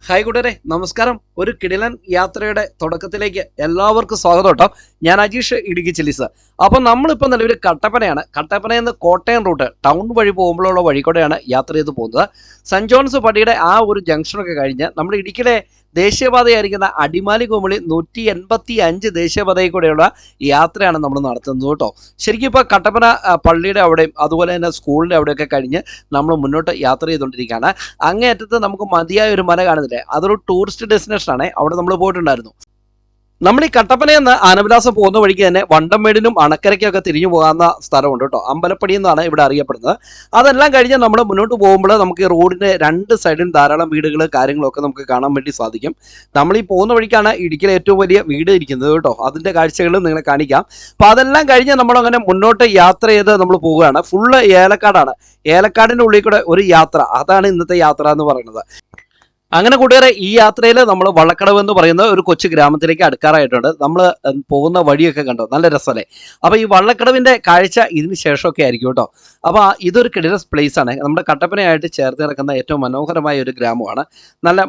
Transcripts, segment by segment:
Hi കൂട്ടരെ, നമസ്കാരം. ഒരു കിടിലൻ യാത്രയുടെ തുടക്കത്തിലേക്ക് എല്ലാവർക്കും സ്വാഗതം കേട്ടോ. ഞാൻ അജീഷ്, ഇടുക്കി ചില്ലിസ്. അപ്പം നമ്മളിപ്പോൾ നിലവിൽ കട്ടപ്പനയാണ്. കട്ടപ്പനയിൽ നിന്ന് കോട്ടയം റൂട്ട് ടൗൺ വഴി പോകുമ്പോഴുള്ള വഴി കൂടെയാണ് യാത്ര ചെയ്ത് പോകുന്നത്. സെൻറ് ജോൺസ് പടിയുടെ ആ ഒരു ജംഗ്ഷനൊക്കെ കഴിഞ്ഞ് നമ്മുടെ ഇടുക്കിയിലെ ദേശീയപാതയായിരിക്കുന്ന അടിമാലി കുമളി 185 ദേശീയപാതയിൽ കൂടെയുള്ള യാത്രയാണ് നമ്മൾ നടത്തുന്നത് കേട്ടോ. ശരിക്കും ഇപ്പോൾ കട്ടപ്പന പള്ളിയുടെ അവിടെയും അതുപോലെ തന്നെ സ്കൂളിൻ്റെ അവിടെയൊക്കെ കഴിഞ്ഞ് നമ്മൾ മുന്നോട്ട് യാത്ര ചെയ്തുകൊണ്ടിരിക്കുകയാണ്. അങ്ങേയറ്റത്ത് നമുക്ക് മതിയായ ഒരു മല കാണുന്നില്ലേ, അതൊരു ടൂറിസ്റ്റ് ഡെസ്റ്റിനേഷനാണ്. അവിടെ നമ്മൾ പോയിട്ടുണ്ടായിരുന്നു. നമ്മൾ ഈ കട്ടപ്പനയിൽ നിന്ന് ആനവിലാസം പോകുന്ന വഴിക്ക് തന്നെ വണ്ടംമേടിനും അണക്കരയ്ക്കൊക്കെ തിരിഞ്ഞു പോകാവുന്ന സ്ഥലമുണ്ട് കേട്ടോ. അമ്പലപ്പടി എന്നാണ് ഇവിടെ അറിയപ്പെടുന്നത്. അതെല്ലാം കഴിഞ്ഞ് നമ്മൾ മുന്നോട്ട് പോകുമ്പോൾ നമുക്ക് ഈ റോഡിൻ്റെ രണ്ട് സൈഡിലും ധാരാളം വീടുകൾ കാര്യങ്ങളൊക്കെ നമുക്ക് കാണാൻ വേണ്ടി സാധിക്കും. നമ്മൾ ഈ പോകുന്ന വഴിക്കാണ് ഇടുക്കിയിലെ ഏറ്റവും വലിയ വീട് ഇരിക്കുന്നത് കേട്ടോ. അതിൻ്റെ കാഴ്ചകൾ നിങ്ങളെ കാണിക്കാം. അപ്പോൾ അതെല്ലാം കഴിഞ്ഞ് നമ്മളങ്ങനെ മുന്നോട്ട് യാത്ര ചെയ്ത് നമ്മൾ പോവുകയാണ്. ഫുള്ള് ഏലക്കാടാണ്. ഏലക്കാടിൻ്റെ ഉള്ളിൽ കൂടെ ഒരു യാത്ര, അതാണ് ഇന്നത്തെ യാത്ര എന്ന് പറയുന്നത്. അങ്ങനെ കൂട്ടുകാരെ, ഈ യാത്രയിൽ നമ്മൾ വള്ളക്കടവ് എന്ന് പറയുന്ന ഒരു കൊച്ചു ഗ്രാമത്തിലേക്ക് അടുക്കാറായിട്ടുണ്ട്. നമ്മൾ പോകുന്ന വഴിയൊക്കെ കണ്ടോ, നല്ല രസമല്ലേ. അപ്പോൾ ഈ വള്ളക്കടവിൻ്റെ കാഴ്ച ഇതിന് ശേഷമൊക്കെ ആയിരിക്കും കേട്ടോ. അപ്പോൾ ഇതൊരു കിടിലൻ പ്ലേസ് ആണ്. നമ്മുടെ കട്ടപ്പനയായിട്ട് ചേർത്ത് കിടക്കുന്ന ഏറ്റവും മനോഹരമായ ഒരു ഗ്രാമമാണ്. നല്ല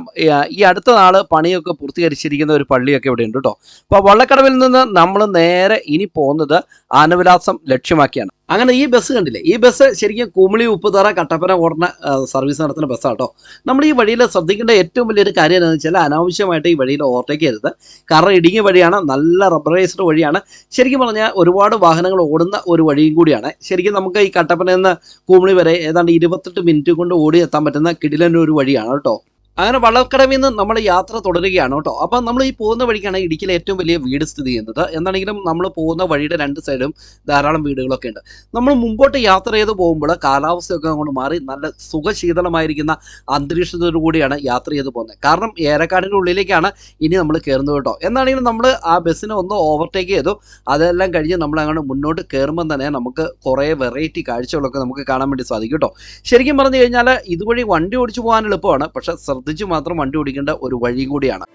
ഈ അടുത്ത നാൾ പണിയൊക്കെ പൂർത്തീകരിച്ചിരിക്കുന്ന ഒരു പള്ളിയൊക്കെ ഇവിടെ ഉണ്ട് കേട്ടോ. അപ്പോൾ വള്ളക്കടവിൽ നിന്ന് നമ്മൾ നേരെ ഇനി പോകുന്നത് ആനവിലാസം ലക്ഷ്യമാക്കിയാണ്. അങ്ങനെ ഈ ബസ് കണ്ടില്ലേ, ഈ ബസ് ശരിക്കും കുമളി ഉപ്പുതറ കട്ടപ്പന ഓടുന്ന സർവീസ് നടത്തുന്ന ബസ്സാണ് കേട്ടോ. നമ്മൾ ഈ വഴിയിൽ ശ്രദ്ധിക്കേണ്ട ഏറ്റവും വലിയൊരു കാര്യം എന്താണെന്ന് വെച്ചാൽ അനാവശ്യമായിട്ട് ഈ വഴിയിൽ ഓവർടേക്ക് ചെയ്യരുത്. കാരണം ഇടുങ്ങിയ വഴിയാണ്, നല്ല റബ്ബറൈസ്ഡ് വഴിയാണ്. ശരിക്കും പറഞ്ഞാൽ ഒരുപാട് വാഹനങ്ങൾ ഓടുന്ന ഒരു വഴിയും കൂടിയാണ്. ശരിക്കും നമുക്ക് ഈ കട്ടപ്പനയിൽ നിന്ന് കുമളി വരെ ഏതാണ്ട് 28 മിനിറ്റ് കൊണ്ട് ഓടി എത്താൻ പറ്റുന്ന കിടിലൻ ഒരു വഴിയാണ് കേട്ടോ. അങ്ങനെ വള്ളക്കടവിൽ നിന്ന് നമ്മൾ യാത്ര തുടരുകയാണ് കേട്ടോ. അപ്പം നമ്മൾ ഈ പോകുന്ന വഴിക്കാണ് ഇടുക്കിയിലെ ഏറ്റവും വലിയ വീട് സ്ഥിതി ചെയ്യുന്നത്. എന്താണെങ്കിലും നമ്മൾ പോകുന്ന വഴിയുടെ രണ്ട് സൈഡും ധാരാളം വീടുകളൊക്കെ ഉണ്ട്. നമ്മൾ മുമ്പോട്ട് യാത്ര ചെയ്ത് പോകുമ്പോൾ കാലാവസ്ഥയൊക്കെ അങ്ങോട്ട് മാറി നല്ല സുഖശീതളമായിരിക്കുന്ന അന്തരീക്ഷത്തോടു കൂടിയാണ് യാത്ര ചെയ്ത് പോകുന്നത്. കാരണം ഏലക്കാടിൻ്റെ ഉള്ളിലേക്കാണ് ഇനി നമ്മൾ കയറുന്നത് കേട്ടോ. എന്താണെങ്കിലും നമ്മൾ ആ ബസ്സിനെ ഒന്ന് ഓവർടേക്ക് ചെയ്തു. അതെല്ലാം കഴിഞ്ഞ് നമ്മൾ അങ്ങോട്ട് മുന്നോട്ട് കയറുമ്പം തന്നെ നമുക്ക് കുറേ വെറൈറ്റി കാഴ്ചകളൊക്കെ നമുക്ക് കാണാൻ വേണ്ടി സാധിക്കും കേട്ടോ. ശരിക്കും പറഞ്ഞു കഴിഞ്ഞാൽ ഇതുവഴി വണ്ടി ഓടിച്ചു പോകാൻ എളുപ്പമാണ്, പക്ഷേ ശ്രദ്ധിച്ച് മാത്രം വണ്ടി ഓടിക്കേണ്ട ഒരു വഴിയും കൂടിയാണ്.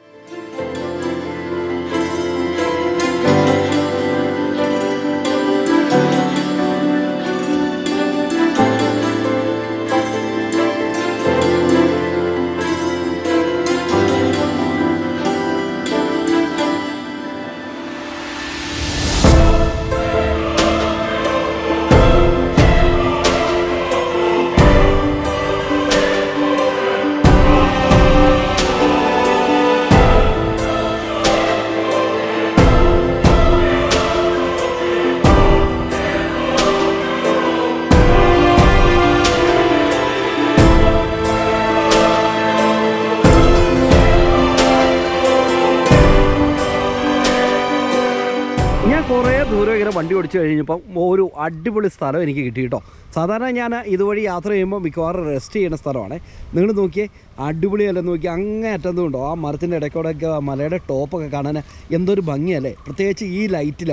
ഞാൻ കുറേ ദൂരം ഇങ്ങനെ വണ്ടി ഓടിച്ച് കഴിഞ്ഞപ്പം ഒരു അടിപൊളി സ്ഥലം എനിക്ക് കിട്ടി കേട്ടോ. സാധാരണ ഞാൻ ഇതുവഴി യാത്ര ചെയ്യുമ്പോൾ മിക്കവാറും റെസ്റ്റ് ചെയ്യുന്ന സ്ഥലമാണ്. നിങ്ങൾ നോക്കിയേ, അടിപൊളിയല്ലേ, നോക്കി അങ്ങേ അറ്റത്തും ഉണ്ടോ ആ മരത്തിൻ്റെ ഇടയ്ക്കൂടെയൊക്കെ മലയുടെ ടോപ്പൊക്കെ കാണാൻ എന്തൊരു ഭംഗിയല്ലേ, പ്രത്യേകിച്ച് ഈ ലൈറ്റിൽ.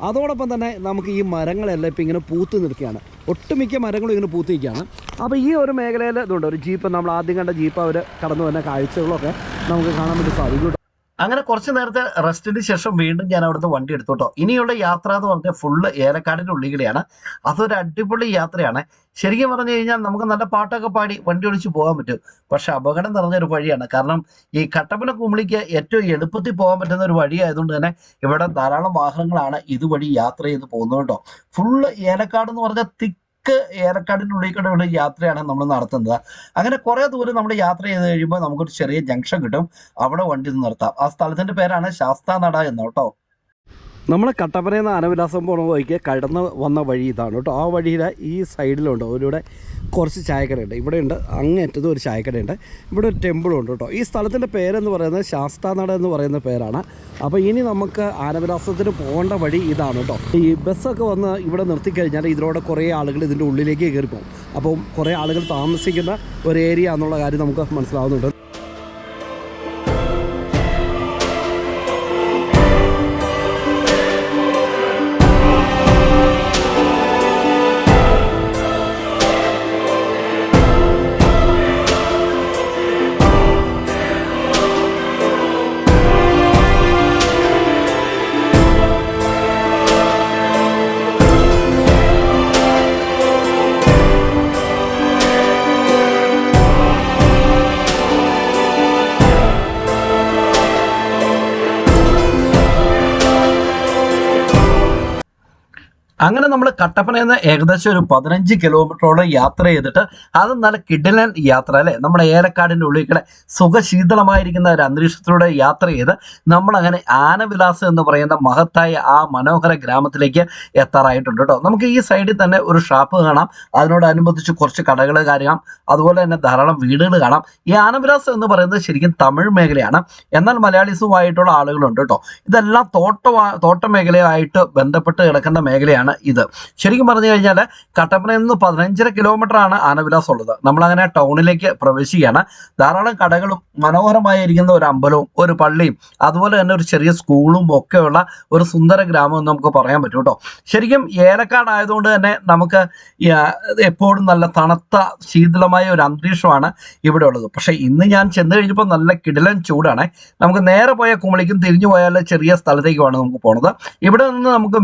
അതോടൊപ്പം തന്നെ നമുക്ക് ഈ മരങ്ങളെല്ലാം ഇപ്പോൾ ഇങ്ങനെ പൂത്ത് നിൽക്കുകയാണ്. ഒട്ടുമിക്ക മരങ്ങളും ഇങ്ങനെ പൂത്ത് നിൽക്കുകയാണ്. അപ്പോൾ ഈ ഒരു മേഖലയിൽ ഇതുണ്ട് ഒരു ജീപ്പ്, നമ്മൾ ആദ്യം കണ്ട ജീപ്പ് അവർ കടന്നു വരുന്ന കാഴ്ചകളൊക്കെ നമുക്ക് കാണാൻ വേണ്ടി സാധിക്കും. അങ്ങനെ കുറച്ച് നേരത്തെ റെസ്റ്റിന് ശേഷം വീണ്ടും ഞാൻ അവിടുന്ന് വണ്ടി എടുത്തു കേട്ടോ. ഇനിയുള്ള യാത്ര എന്ന് പറഞ്ഞാൽ ഫുള്ള് ഏലക്കാടിൻ്റെ ഉള്ളിലൂടെയാണ്. അതൊരു അടിപൊളി യാത്രയാണ്. ശരിക്കും പറഞ്ഞു കഴിഞ്ഞാൽ നമുക്ക് നല്ല പാട്ടൊക്കെ പാടി വണ്ടി ഓടിച്ച് പോകാൻ പറ്റും. പക്ഷെ അപകടം നിറഞ്ഞൊരു വഴിയാണ്. കാരണം ഈ കട്ടപ്പന കുമളിക്ക് ഏറ്റവും എളുപ്പത്തിൽ പോകാൻ പറ്റുന്ന ഒരു വഴി ആയതുകൊണ്ട് തന്നെ ഇവിടെ ധാരാളം വാഹനങ്ങളാണ് ഇതുവഴി യാത്ര ചെയ്ത് പോകുന്നത് കേട്ടോ. ഫുള്ള് ഏലക്കാട് എന്ന് പറഞ്ഞാൽ ഏലക്കാടിൻ്റെ ഉള്ളിൽ കൂടെയുള്ള യാത്രയാണ് നമ്മൾ നടത്തുന്നത്. അങ്ങനെ കുറേ ദൂരം നമ്മൾ യാത്ര ചെയ്ത് കഴിയുമ്പോൾ നമുക്കൊരു ചെറിയ ജംഗ്ഷൻ കിട്ടും. അവിടെ വണ്ടി നിർത്താം. ആ സ്ഥലത്തിൻ്റെ പേരാണ് ശാസ്താനട എന്ന് കേട്ടോ. നമ്മൾ കട്ടപ്പനയിൽ നിന്ന് ആനവിലാസം പോകുന്ന വഴിക്ക് കടന്ന് വന്ന വഴി ഇതാണ് കേട്ടോ. ആ വഴിയുടെ ഈ സൈഡിലുണ്ട് ഒരുവിടെ കുറച്ച് ചായക്കടയുണ്ട്. ഇവിടെയുണ്ട് അങ്ങേറ്റത്തും ഒരു ചായക്കടയുണ്ട്. ഇവിടെ ഒരു ടെമ്പിളുണ്ട് കേട്ടോ. ഈ സ്ഥലത്തിൻ്റെ പേരെന്ന് പറയുന്നത് ശാസ്താനട എന്ന് പറയുന്ന പേരാണ്. അപ്പോൾ ഇനി നമുക്ക് ആനവിലാസത്തിന് പോകേണ്ട വഴി ഇതാണ് കേട്ടോ. ഈ ബസ്സൊക്കെ വന്ന് ഇവിടെ നിർത്തിക്കഴിഞ്ഞാൽ ഇതിലൂടെ കുറേ ആളുകൾ ഇതിൻ്റെ ഉള്ളിലേക്ക് കയറിപ്പോകും. അപ്പം കുറേ ആളുകൾ താമസിക്കുന്ന ഒരു ഏരിയ എന്നുള്ള കാര്യം നമുക്ക് മനസ്സിലാവുന്നുണ്ട്. അങ്ങനെ നമ്മൾ കട്ടപ്പനയിൽ നിന്ന് ഏകദേശം ഒരു 15 കിലോമീറ്ററോളം യാത്ര ചെയ്തിട്ട് അത് നല്ല കിടിലൻ യാത്ര അല്ലേ, നമ്മുടെ ഏലക്കാടിൻ്റെ ഉള്ളിൽ കൂടെ സുഖശീതളമായിരിക്കുന്ന ഒരു അന്തരീക്ഷത്തിലൂടെ യാത്ര ചെയ്ത് നമ്മളങ്ങനെ ആനവിലാസം എന്ന് പറയുന്ന മഹത്തായ ആ മനോഹര ഗ്രാമത്തിലേക്ക് എത്താറായിട്ടുണ്ട് കേട്ടോ. നമുക്ക് ഈ സൈഡിൽ തന്നെ ഒരു ഷാപ്പ് കാണാം, അതിനോടനുബന്ധിച്ച് കുറച്ച് കടകൾ കാണാം, അതുപോലെ തന്നെ ധാരാളം വീടുകൾ കാണാം. ഈ ആനവിലാസം എന്ന് പറയുന്നത് ശരിക്കും തമിഴ് മേഖലയാണ്, എന്നാൽ മലയാളീസുമായിട്ടുള്ള ആളുകളുണ്ട് കേട്ടോ. ഇതെല്ലാം തോട്ട മേഖലയായിട്ട് ബന്ധപ്പെട്ട് കിടക്കുന്ന മേഖലയാണ് ഇത്. ശരിക്കും പറഞ്ഞു കഴിഞ്ഞാൽ കട്ടപ്പനയിൽ നിന്ന് 15 കിലോമീറ്ററാണ് ആനവിലാസം ഉള്ളത്. നമ്മളങ്ങനെ ടൗണിലേക്ക് പ്രവേശിക്കുകയാണ്. ധാരാളം കടകളും മനോഹരമായിരിക്കുന്ന ഒരു അമ്പലവും ഒരു പള്ളിയും അതുപോലെ തന്നെ ഒരു ചെറിയ സ്കൂളും ഒക്കെയുള്ള ഒരു സുന്ദര ഗ്രാമം എന്ന് നമുക്ക് പറയാൻ പറ്റും കേട്ടോ. ശരിക്കും ഏലക്കാടായതുകൊണ്ട് തന്നെ നമുക്ക് എപ്പോഴും നല്ല തണുത്ത ശീതളമായ ഒരു അന്തരീക്ഷമാണ് ഇവിടെ ഉള്ളത്. പക്ഷേ ഇന്ന് ഞാൻ ചെന്ന് കഴിഞ്ഞപ്പോൾ നല്ല കിടിലൻ ചൂടാണ്. നമുക്ക് നേരെ പോയ കുമളിക്കും തിരിഞ്ഞു പോയാൽ ചെറിയ സ്ഥലത്തേക്കുമാണ് നമുക്ക് പോണത്. ഇവിടെ നിന്ന് നമുക്ക്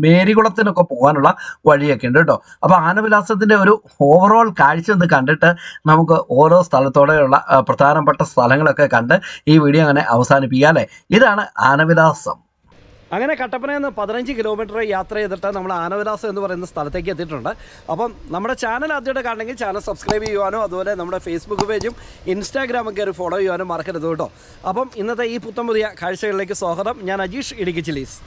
മേരികുളത്തിനൊക്കെ പോകാനുള്ള വഴിയൊക്കെ ഉണ്ട് കേട്ടോ. അപ്പോൾ ആനവിലാസത്തിൻ്റെ ഒരു ഓവറോൾ കാഴ്ച ഒന്ന് കണ്ടിട്ട് നമുക്ക് ഓരോ സ്ഥലത്തോടെയുള്ള പ്രധാനപ്പെട്ട സ്ഥലങ്ങളൊക്കെ കണ്ട് ഈ വീഡിയോ അങ്ങനെ അവസാനിപ്പിക്കാം അല്ലേ. ഇതാണ് ആനവിലാസം. അങ്ങനെ കട്ടപ്പനയിൽ നിന്ന് 15 കിലോമീറ്റർ യാത്ര ചെയ്തിട്ട് നമ്മൾ ആനവിലാസം എന്ന് പറയുന്ന സ്ഥലത്തേക്ക് എത്തിയിട്ടുണ്ട്. അപ്പം നമ്മുടെ ചാനൽ ആദ്യമായിട്ട് കാണണമെങ്കിൽ ചാനൽ സബ്സ്ക്രൈബ് ചെയ്യുവാനോ അതുപോലെ നമ്മുടെ ഫേസ്ബുക്ക് പേജും ഇൻസ്റ്റാഗ്രാമും കയറി ഫോളോ ചെയ്യുവാനും മറക്കരുത് കേട്ടോ. അപ്പം ഇന്നത്തെ ഈ പുത്തൻ പുതിയ കാഴ്ചകളിലേക്ക് സ്വാഗതം. ഞാൻ അജീഷ് ഇടുക്കി ചില്ലീസ്.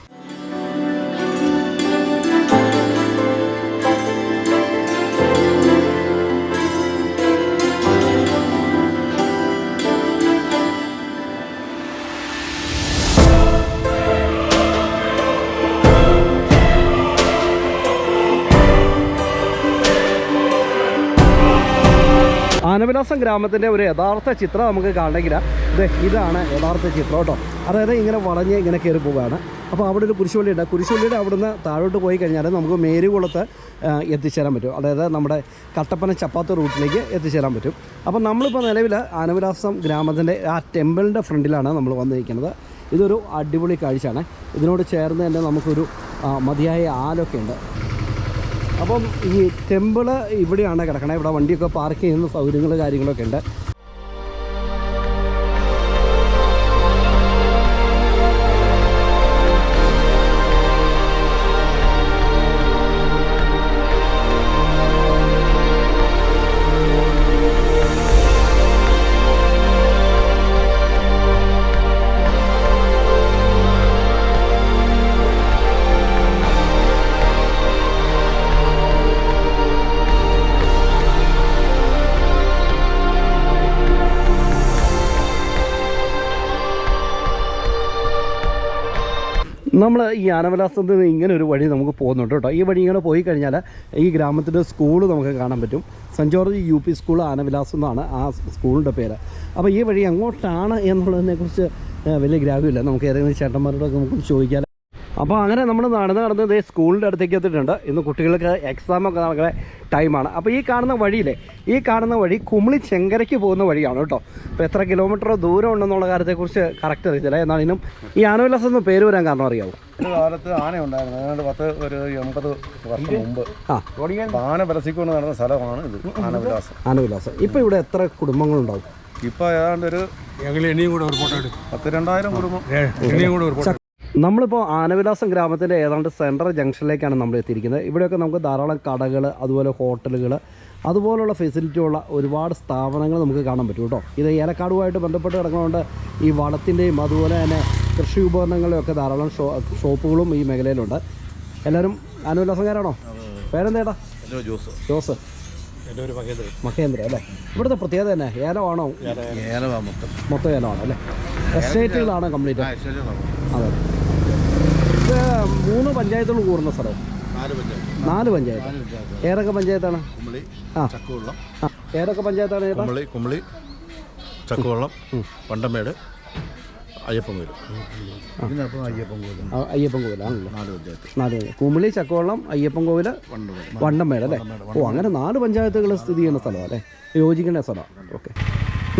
ആനവിലാസം ഗ്രാമത്തിൻ്റെ ഒരു യഥാർത്ഥ ചിത്രം നമുക്ക് കാണണമെങ്കിൽ ഇതാണ് യഥാർത്ഥ ചിത്രം കേട്ടോ. അതായത് ഇങ്ങനെ വളഞ്ഞ് ഇങ്ങനെ കയറി പോവുകയാണ്. അപ്പോൾ അവിടെ ഒരു കുരിശുപള്ളിയുണ്ട്. കുരിശുപള്ളിയുടെ അവിടുന്ന് താഴോട്ട് പോയി കഴിഞ്ഞാൽ നമുക്ക് മേരികുളത്ത് എത്തിച്ചേരാൻ പറ്റും. അതായത് നമ്മുടെ കട്ടപ്പന ചപ്പാത്ത് റൂട്ടിലേക്ക് എത്തിച്ചേരാൻ പറ്റും. അപ്പോൾ നമ്മളിപ്പോൾ നിലവിൽ ആനവിലാസം ഗ്രാമത്തിൻ്റെ ആ ടെമ്പിളിൻ്റെ ഫ്രണ്ടിലാണ് നമ്മൾ വന്നിരിക്കുന്നത്. ഇതൊരു അടിപൊളി കാഴ്ചയാണ്. ഇതിനോട് ചേർന്ന് തന്നെ നമുക്കൊരു മതിയായ ആലൊക്കെ ഉണ്ട്. അപ്പം ഈ ടെമ്പിള് ഇവിടെയാണ് കിടക്കണത്. ഇവിടെ വണ്ടിയൊക്കെ പാർക്ക് ചെയ്യുന്ന സൗകര്യങ്ങൾ കാര്യങ്ങളൊക്കെ ഉണ്ട്. നമ്മൾ ഈ ആനവിലാസത്തിൽ നിന്ന് ഇങ്ങനെ ഒരു വഴി നമുക്ക് പോകുന്നുണ്ട് കേട്ടോ. ഈ വഴി ഇങ്ങനെ പോയി കഴിഞ്ഞാൽ ഈ ഗ്രാമത്തിൻ്റെ സ്കൂൾ നമുക്ക് കാണാൻ പറ്റും. Saint George UP school Anavilasam എന്നാണ് ആ സ്കൂളിൻ്റെ പേര്. അപ്പോൾ ഈ വഴി എങ്ങോട്ടാണ് എന്നുള്ളതിനെക്കുറിച്ച് വലിയ ഗ്രാഹ്യമില്ല. നമുക്ക് ഏതെങ്കിലും ചേട്ടന്മാരോടൊക്കെ നമുക്ക് ചോദിക്കാം. അപ്പോൾ അങ്ങനെ നമ്മൾ നടന്ന് സ്കൂളിൻ്റെ അടുത്തേക്ക് എത്തിയിട്ടുണ്ട്. ഇന്ന് കുട്ടികൾക്ക് എക്സാമൊക്കെ നടക്കുന്ന ടൈമാണ്. അപ്പോൾ ഈ കാണുന്ന വഴിയില്ലേ, ഈ കാണുന്ന വഴി കുമളി ചെങ്കരയ്ക്ക് പോകുന്ന വഴിയാണ് കേട്ടോ. അപ്പോൾ എത്ര കിലോമീറ്റർ ദൂരം ഉണ്ടെന്നുള്ള കാര്യത്തെക്കുറിച്ച് കറക്റ്റ് അറിയത്തില്ല. എന്നാലും ഈ ആനവിലാസം എന്ന് പേര് വരാൻ കാരണം അറിയാമോ? ഒരു കാലത്ത് ആന ഉണ്ടായിരുന്നു. ഏതാണ്ട് 80 വർഷം മുമ്പ് ആന വിലസിക്കൊണ്ട് നടന്ന സ്ഥലമാണ് ഇത് ആനവിലാസം. ഇപ്പോൾ ഇവിടെ എത്ര കുടുംബങ്ങളുണ്ടാവും? ഇപ്പോൾ ഏതാണ്ട് ഒരു 10,000-2000 കുടുംബം. നമ്മളിപ്പോൾ ആനവിലാസം ഗ്രാമത്തിൻ്റെ ഏതാണ്ട് സെൻട്രൽ ജംഗ്ഷനിലേക്കാണ് നമ്മൾ എത്തിയിരിക്കുന്നത്. ഇവിടെയൊക്കെ നമുക്ക് ധാരാളം കടകൾ, അതുപോലെ ഹോട്ടലുകൾ, അതുപോലുള്ള ഫെസിലിറ്റി ഉള്ള ഒരുപാട് സ്ഥാപനങ്ങൾ നമുക്ക് കാണാൻ പറ്റും കേട്ടോ. ഇത് ഏലക്കാടുമായിട്ട് ബന്ധപ്പെട്ട് കിടക്കുന്നതുകൊണ്ട് ഈ വളത്തിൻ്റെയും അതുപോലെ തന്നെ കൃഷി ഉപകരണങ്ങളുടെയും ഒക്കെ ധാരാളം ഷോപ്പുകളും ഈ മേഖലയിലുണ്ട്. എല്ലാവരും ആനവിലാസംകാരാണോ? പേരെന്തേട്ടാ? ജോസ്. മഹേന്ദ്ര അല്ലേ? ഇവിടുത്തെ പ്രത്യേകത തന്നെ ഏലമാണോ? മൊത്തം ഏലമാണോ അല്ലേ? എസ്റ്റേറ്റുകളാണ് കംപ്ലീറ്റ്. അതെ. ഇത് 3 പഞ്ചായത്തുകൾ കൂടുന്ന സ്ഥലം. 4 പഞ്ചായത്ത്. ഏതൊക്കെ പഞ്ചായത്താണ്? ഏതൊക്കെ പഞ്ചായത്താണ് ചേട്ടാ? കുമളി, ചക്കുവള്ളം, പണ്ടമേട്, അയ്യപ്പൻകോവിൽ. അയ്യപ്പൻകോവിലാണല്ലോ. 4 കുമളി, ചക്കുവള്ളം, അയ്യപ്പൻകോവിൽ, വണ്ടമേട് അല്ലേ? ഓ, അങ്ങനെ 4 പഞ്ചായത്തുകൾ സ്ഥിതി ചെയ്യുന്ന സ്ഥലമാണ് അല്ലേ? യോജിക്കുന്ന സ്ഥലമാണ്. ഓക്കെ.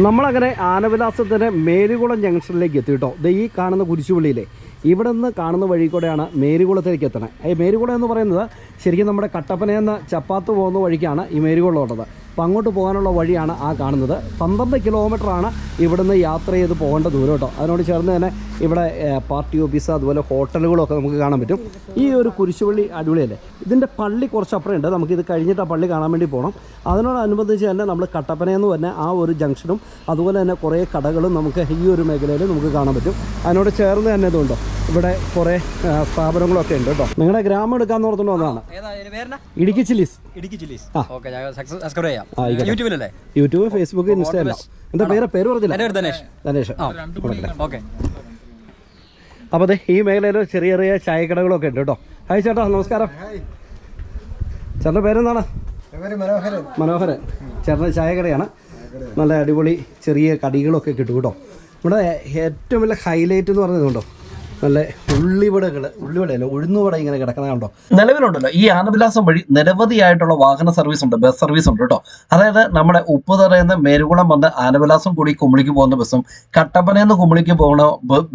നമ്മളങ്ങനെ ആനവിലാസത്തിന് മേരികുളം ജംഗ്ഷനിലേക്ക് എത്തി കേട്ടോ. ഈ കാണുന്ന കുരിശുപള്ളിയിലെ ഇവിടെ നിന്ന് കാണുന്ന വഴി കൂടെയാണ് മേരികുളത്തേക്ക് എത്തണേ. ഈ മേരികുളം എന്ന് പറയുന്നത് ശരിക്കും നമ്മുടെ കട്ടപ്പനയിൽ നിന്ന് ചപ്പാത്ത് പോകുന്ന വഴിക്കാണ് ഈ മേരികുളം ഉള്ളത്. അപ്പോൾ അങ്ങോട്ട് പോകാനുള്ള വഴിയാണ് ആ കാണുന്നത്. 12 കിലോമീറ്ററാണ് ഇവിടുന്ന് യാത്ര ചെയ്ത് പോകേണ്ട ദൂരം കേട്ടോ. അതിനോട് ചേർന്ന് തന്നെ ഇവിടെ പാർട്ടി ഓഫീസ് അതുപോലെ ഹോട്ടലുകളൊക്കെ നമുക്ക് കാണാൻ പറ്റും. ഈ ഒരു കുരിശുപള്ളി അടിപൊളിയല്ലേ. ഇതിൻ്റെ പള്ളി കുറച്ചപ്പുറം ഉണ്ട്. നമുക്കിത് കഴിഞ്ഞിട്ട് ആ പള്ളി കാണാൻ വേണ്ടി പോകണം. അതിനോടനുബന്ധിച്ച് തന്നെ നമ്മൾ കട്ടപ്പനയെന്ന് പറഞ്ഞ ആ ഒരു ജംഗ്ഷനും അതുപോലെ തന്നെ കുറേ കടകളും നമുക്ക് ഈ ഒരു മേഖലയിൽ നമുക്ക് കാണാൻ പറ്റും. അതിനോട് ചേർന്ന് തന്നെ ഇതുണ്ടോ ഇവിടെ കുറേ സ്ഥാപനങ്ങളൊക്കെ ഉണ്ട് കേട്ടോ. നിങ്ങളുടെ ഗ്രാമം എടുക്കാമെന്ന് ഓർത്തുകൊണ്ട് വന്നതാണ്. Idukki chillies. YouTube, Facebook, Instagram. എന്താ പേര് പറഞ്ഞില്ല? ധനേഷ്. അപ്പോൾ അതെ ഈ മേഖലയിൽ ചെറിയ ചെറിയ ചായക്കടകളൊക്കെ ഉണ്ട് കേട്ടോ. ഹായ് ചേട്ടാ, നമസ്കാരം. ചേട്ടൻ്റെ പേരെന്താണ്? മനോഹരൻ. ചേട്ടൻ്റെ ചായക്കടയാണ്. നല്ല അടിപൊളി ചെറിയ കടികളൊക്കെ കിട്ടും കേട്ടോ. ഇവിടെ ഏറ്റവും വലിയ ഹൈലൈറ്റ് എന്ന് പറഞ്ഞതുകൊണ്ടോ നല്ല ഉള്ളിവടയല്ല ഉഴുന്നുവട ഇങ്ങനെ കിടക്കുന്ന കണ്ടോ. നിലവിലുണ്ടല്ലോ ഈ ആനവിലാസം വഴി നിരവധിയായിട്ടുള്ള വാഹന സർവീസ് ഉണ്ട്, ബസ് സർവീസ് ഉണ്ട് കേട്ടോ. അതായത് നമ്മുടെ ഉപ്പുതറയിൽ നിന്ന് മേരുകുളം വന്ന് ആനവിലാസം കൂടി കുമളിക്ക് പോകുന്ന ബസ്സും കട്ടപ്പനയിൽ നിന്ന് കുമളിക്ക് പോകുന്ന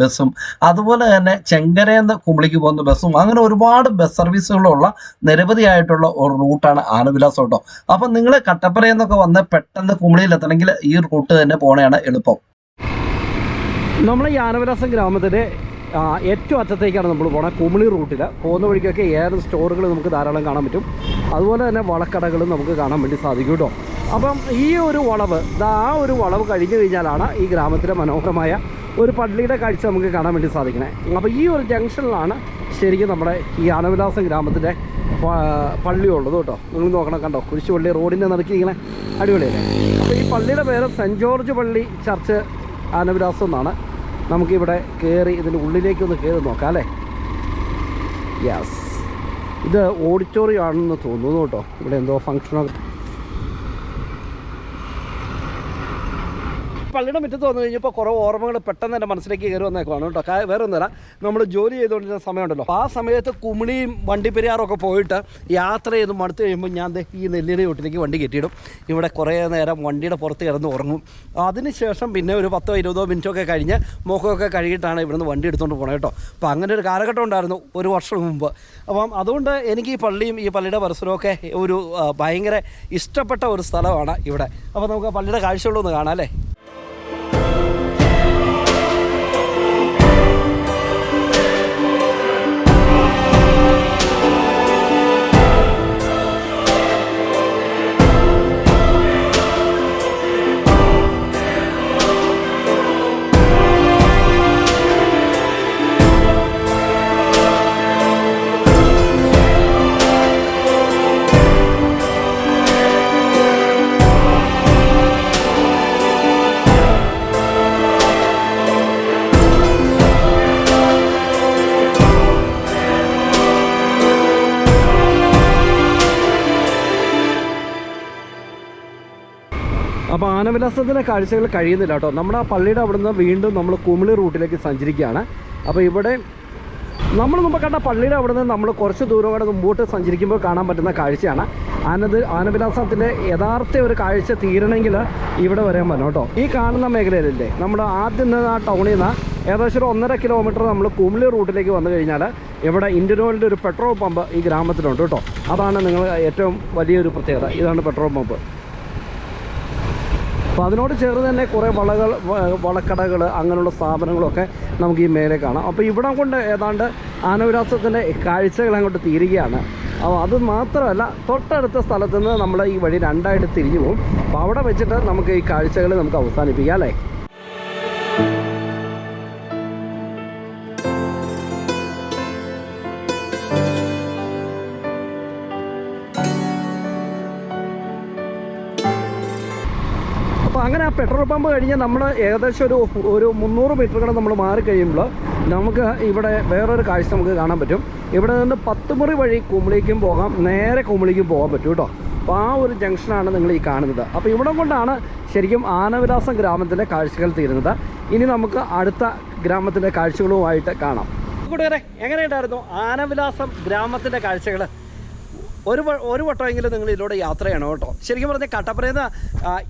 ബസ്സും അതുപോലെ തന്നെ ചെങ്കരയിൽ നിന്ന് കുമളിക്ക് പോകുന്ന ബസ്സും അങ്ങനെ ഒരുപാട് ബസ് സർവീസുകളുള്ള നിരവധിയായിട്ടുള്ള ഒരു റൂട്ടാണ് ആനവിലാസം കേട്ടോ. അപ്പം നിങ്ങൾ കട്ടപ്പനയിൽ നിന്നൊക്കെ വന്ന് പെട്ടെന്ന് കുമളിയിലെത്തണമെങ്കിൽ ഈ റൂട്ട് തന്നെ പോകണതാണ് എളുപ്പം. നമ്മൾ ഈ ആനവിലാസം ഗ്രാമത്തിൻ്റെ ഏറ്റവും അറ്റത്തേക്കാണ് നമ്മൾ പോകുന്നത്. കുമളി റൂട്ടിൽ പോകുന്ന വഴിക്കൊക്കെ ഏറെ സ്റ്റോറുകൾ നമുക്ക് ധാരാളം കാണാൻ പറ്റും. അതുപോലെ തന്നെ വളക്കടകളും നമുക്ക് കാണാൻ വേണ്ടി സാധിക്കും കേട്ടോ. അപ്പം ഈ ഒരു വളവ്, ആ ഒരു വളവ് കഴിഞ്ഞു കഴിഞ്ഞാലാണ് ഈ ഗ്രാമത്തിലെ മനോഹരമായ ഒരു പള്ളിയുടെ കാഴ്ച നമുക്ക് കാണാൻ വേണ്ടി സാധിക്കണേ. അപ്പോൾ ഈ ഒരു ജംഗ്ഷനിലാണ് ശരിക്കും നമ്മുടെ ഈ ആനവിലാസം ഗ്രാമത്തിൻ്റെ പള്ളി ഉള്ളത് കേട്ടോ. നിങ്ങൾ നോക്കണം, കണ്ടോ കുരിശുപള്ളി റോഡിൻ്റെ നടുക്കി ഇങ്ങനെ അടിപൊളിയല്ലേ. അപ്പോൾ ഈ പള്ളിയുടെ പേര് സെൻറ്റ് ജോർജ് പള്ളി ചർച്ച് ആനവിലാസം എന്നാണ്. നമുക്കിവിടെ കയറി ഇതിൻ്റെ ഉള്ളിലേക്കൊന്ന് കയറി നോക്കാം അല്ലേ. യെസ്, ഇത് ഓഡിറ്റോറിയം ആണെന്ന് തോന്നുന്നു കേട്ടോ. ഇവിടെ എന്തോ ഫംഗ്ഷനൊക്കെ. പള്ളിയുടെ മുറ്റത്ത് വന്നു കഴിഞ്ഞപ്പോൾ കുറേ ഓർമ്മകൾ പെട്ടെന്ന് എൻ്റെ മനസ്സിലേക്ക് കയറി വന്നേക്കുവാണ് കേട്ടോ. വേറെ ഒന്നുമില്ല, നമ്മൾ ജോലി ചെയ്തുകൊണ്ടിരുന്ന സമയമുണ്ടല്ലോ, ആ സമയത്ത് കുമളിയും വണ്ടിപ്പെരിയാറൊക്കെ പോയിട്ട് യാത്ര ചെയ്ത് മടുത്ത് കഴിയുമ്പോൾ ഞാൻ ഈ നെല്ലിയുടെ വീട്ടിലേക്ക് വണ്ടി കെട്ടിയിടും. ഇവിടെ കുറേ നേരം വണ്ടിയുടെ പുറത്ത് കിടന്ന് ഉറങ്ങും. അതിനുശേഷം പിന്നെ ഒരു 10-20 മിനിറ്റൊക്കെ കഴിഞ്ഞ് മുഖമൊക്കെ കഴുകിയിട്ടാണ് ഇവിടുന്ന് വണ്ടി എടുത്തുകൊണ്ട് പോകണം കേട്ടോ. അപ്പോൾ അങ്ങനെ ഒരു കാലഘട്ടം ഉണ്ടായിരുന്നു ഒരു വർഷം മുമ്പ്. അപ്പം അതുകൊണ്ട് എനിക്ക് ഈ പള്ളിയും ഈ പള്ളിയുടെ പരിസരമൊക്കെ ഒരു ഭയങ്കര ഇഷ്ടപ്പെട്ട ഒരു സ്ഥലമാണ് ഇവിടെ. അപ്പോൾ നമുക്ക് ആ പള്ളിയുടെ കാഴ്ചകളൊന്ന് കാണാം അല്ലേ. അപ്പോൾ ആനവിലാസത്തിൻ്റെ കാഴ്ചകൾ കഴിയുന്നില്ല കേട്ടോ. നമ്മുടെ ആ പള്ളിയുടെ അവിടെ നിന്ന് വീണ്ടും നമ്മൾ കുമളി റൂട്ടിലേക്ക് സഞ്ചരിക്കുകയാണ്. അപ്പോൾ ഇവിടെ നമ്മൾ മുമ്പ് കണ്ട പള്ളിയുടെ അവിടെ നിന്ന് നമ്മൾ കുറച്ച് ദൂരം കൂടെ മുമ്പോട്ട് സഞ്ചരിക്കുമ്പോൾ കാണാൻ പറ്റുന്ന കാഴ്ചയാണ് ആനവിലാസത്തിൻ്റെ യഥാർത്ഥ ഒരു കാഴ്ച തീരണമെങ്കിൽ ഇവിടെ വരാൻ പറ്റും കേട്ടോ. ഈ കാണുന്ന മേഖലയിലല്ലേ നമ്മൾ ആദ്യം നിന്ന് ആ ടൗണിൽ നിന്ന് ഏകദേശം ഒരു 1.5 കിലോമീറ്റർ നമ്മൾ കുമളി റൂട്ടിലേക്ക് വന്നു കഴിഞ്ഞാൽ ഇവിടെ ഇന്ത്യൻ ഓയിലിൻ്റെ ഒരു പെട്രോൾ പമ്പ് ഈ ഗ്രാമത്തിലുണ്ട് കേട്ടോ. അതാണ് നിങ്ങൾ ഏറ്റവും വലിയൊരു പ്രത്യേകത. ഇതാണ് പെട്രോൾ പമ്പ്. അപ്പോൾ അതിനോട് ചേർന്ന് തന്നെ കുറേ വളക്കടകൾ അങ്ങനെയുള്ള സ്ഥാപനങ്ങളൊക്കെ നമുക്ക് ഈ മേലെ കാണാം. അപ്പോൾ ഇവിടം കൊണ്ട് ഏതാണ്ട് ആനവിലാസത്തിൻ്റെ കാഴ്ചകൾ അങ്ങോട്ട് തീരുകയാണ്. അപ്പോൾ അത് മാത്രമല്ല, തൊട്ടടുത്ത സ്ഥലത്ത് നിന്ന് നമ്മൾ ഈ വഴി 2ആയിട്ട് തിരിഞ്ഞു പോകും. അപ്പോൾ അവിടെ വെച്ചിട്ട് നമുക്ക് ഈ കാഴ്ചകൾ നമുക്ക് അവസാനിപ്പിക്കാം അല്ലേ. അങ്ങനെ ആ പെട്രോൾ പമ്പ് കഴിഞ്ഞ് നമ്മൾ ഏകദേശം ഒരു 300 മീറ്ററുകൾ നമ്മൾ മാറിക്കഴിയുമ്പോൾ നമുക്ക് ഇവിടെ വേറൊരു കാഴ്ച നമുക്ക് കാണാൻ പറ്റും. ഇവിടെ നിന്ന് 10 മുറി വഴി കുമളിക്കും പോകാം, നേരെ കുമളിക്കും പോകാൻ പറ്റും കേട്ടോ. അപ്പോൾ ആ ഒരു ജംഗ്ഷനാണ് നിങ്ങൾ ഈ കാണുന്നത്. അപ്പോൾ ഇവിടെ കൊണ്ടാണ് ശരിക്കും ആനവിലാസം ഗ്രാമത്തിൻ്റെ കാഴ്ചകൾ തീരുന്നത്. ഇനി നമുക്ക് അടുത്ത ഗ്രാമത്തിൻ്റെ കാഴ്ചകളുമായിട്ട് കാണാം. കൂട്ടുകാരെ, എങ്ങനെയുണ്ടായിരുന്നു ആനവിലാസം ഗ്രാമത്തിൻ്റെ കാഴ്ചകൾ? ഒരു വട്ടമെങ്കിലും നിങ്ങൾ ഇതിലൂടെ യാത്ര ചെയ്യണം കേട്ടോ. ശരിക്കും പറഞ്ഞാൽ കട്ടപ്പനയിൽ നിന്ന്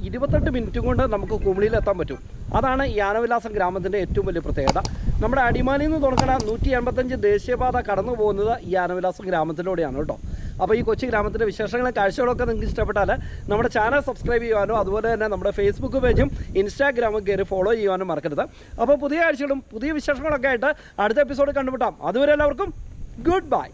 28 മിനിറ്റും കൊണ്ട് നമുക്ക് കുമളിയിലെത്താൻ പറ്റും. അതാണ് ഈ ആനവിലാസം ഗ്രാമത്തിൻ്റെ ഏറ്റവും വലിയ പ്രത്യേകത. നമ്മുടെ അടിമാലിയിൽ നിന്ന് തുടങ്ങുന്ന 185 ദേശീയപാത കടന്നു പോകുന്നത് ഈ ആനവിലാസം ഗ്രാമത്തിലൂടെയാണ് കേട്ടോ. അപ്പോൾ ഈ കൊച്ചു ഗ്രാമത്തിൻ്റെ വിശേഷങ്ങളും കാഴ്ചകളൊക്കെ നിങ്ങൾക്ക് ഇഷ്ടപ്പെട്ടാൽ നമ്മുടെ ചാനൽ സബ്സ്ക്രൈബ് ചെയ്യുവാനോ അതുപോലെ തന്നെ നമ്മുടെ ഫേസ്ബുക്ക് പേജും ഇൻസ്റ്റാഗ്രാമും കയറി ഫോളോ ചെയ്യുവാനും മറക്കരുത്. അപ്പോൾ പുതിയ കാഴ്ചകളും പുതിയ വിശേഷങ്ങളൊക്കെ ആയിട്ട് അടുത്ത എപ്പിസോഡ് കണ്ടുമുട്ടാം. അതുവരെ എല്ലാവർക്കും ഗുഡ് ബൈ.